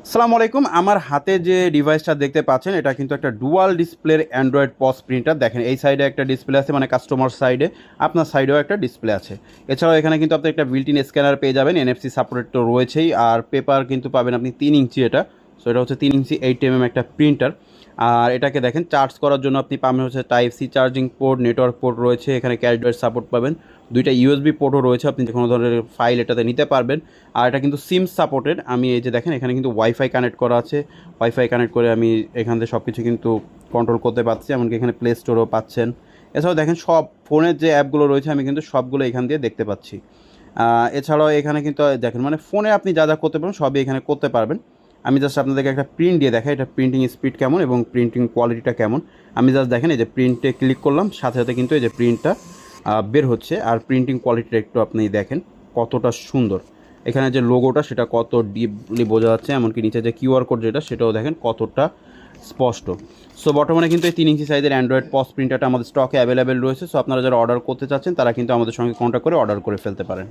আসসালামু আলাইকুম। আমার হাতে যে ডিভাইসটা দেখতে পাচ্ছেন এটা কিন্তু একটা ডুয়াল ডিসপ্লের অ্যান্ড্রয়েড পস প্রিন্টার। দেখেন এই সাইডে একটা ডিসপ্লে আছে, মানে কাস্টমার সাইডে, আপনার সাইডেও একটা ডিসপ্লে আছে। এছাড়াও এখানে কিন্তু আপনি একটা বিল্ট ইন স্ক্যানার পেয়ে যাবেন, এনএফসি সাপোর্টেড তো রয়েছেই, আর পেপার কিন্তু পাবেন আপনি 3 ইঞ্চি এটা। সো এটা হচ্ছে 3 ইঞ্চি 8 mm একটা প্রিন্টার। আর এটাকে দেখেন চার্জ করার জন্য আপনি পাবেন হচ্ছে type C charging port, network port রয়েছে, এখানে ক্যাশডয়েড সাপোর্ট পাবেন, দুইটা ইউএসবি পোর্টও রয়েছে, আপনি যে কোনো ধরনের ফাইল এটাতে নিতে পারবেন। আর এটা কিন্তু সিম সাপোর্টেড। আমি এই যে দেখেন এখানে কিন্তু ওয়াইফাই কানেক্ট করা আছে, ওয়াইফাই কানেক্ট করে আমি এখান থেকে সব কিছু কিন্তু কন্ট্রোল করতে পারছি, এমনকি এখানে প্লে স্টোরও পাচ্ছেন। এছাড়াও দেখেন সব ফোনের যে অ্যাপগুলো রয়েছে আমি কিন্তু সবগুলো এখান দিয়ে দেখতে পাচ্ছি। এছাড়াও এখানে কিন্তু দেখেন মানে ফোনে আপনি যা যা করতে পারেন সবই এখানে করতে পারবেন। আমি জাস্ট আপনাদেরকে একটা প্রিন্ট দিয়ে দেখাই এটা প্রিন্টিং স্পিড কেমন এবং প্রিন্টিং কোয়ালিটিটা কেমন। আমি জাস্ট দেখেন এই যে প্রিন্টে ক্লিক করলাম, সাথে সাথে কিন্তু এই যে প্রিন্টটা বের হচ্ছে। আর প্রিন্টিং কোয়ালিটিটা একটু আপনি দেখেন কতটা সুন্দর। এখানে যে লোগোটা সেটা কত ডিপলি বোঝা যাচ্ছে, এমনকি নিচে যে কিউআর কোড যেটা সেটাও দেখেন কতটা স্পষ্ট। সো বর্তমানে কিন্তু এই 3 ইঞ্চি সাইজের অ্যান্ড্রয়েড পস প্রিন্টারটা আমাদের স্টকে অ্যাভেলেবেল রয়েছে। সো আপনারা যারা অর্ডার করতে চাচ্ছেন তারা কিন্তু আমাদের সঙ্গে কন্ট্যাক্ট করে অর্ডার করে ফেলতে পারেন।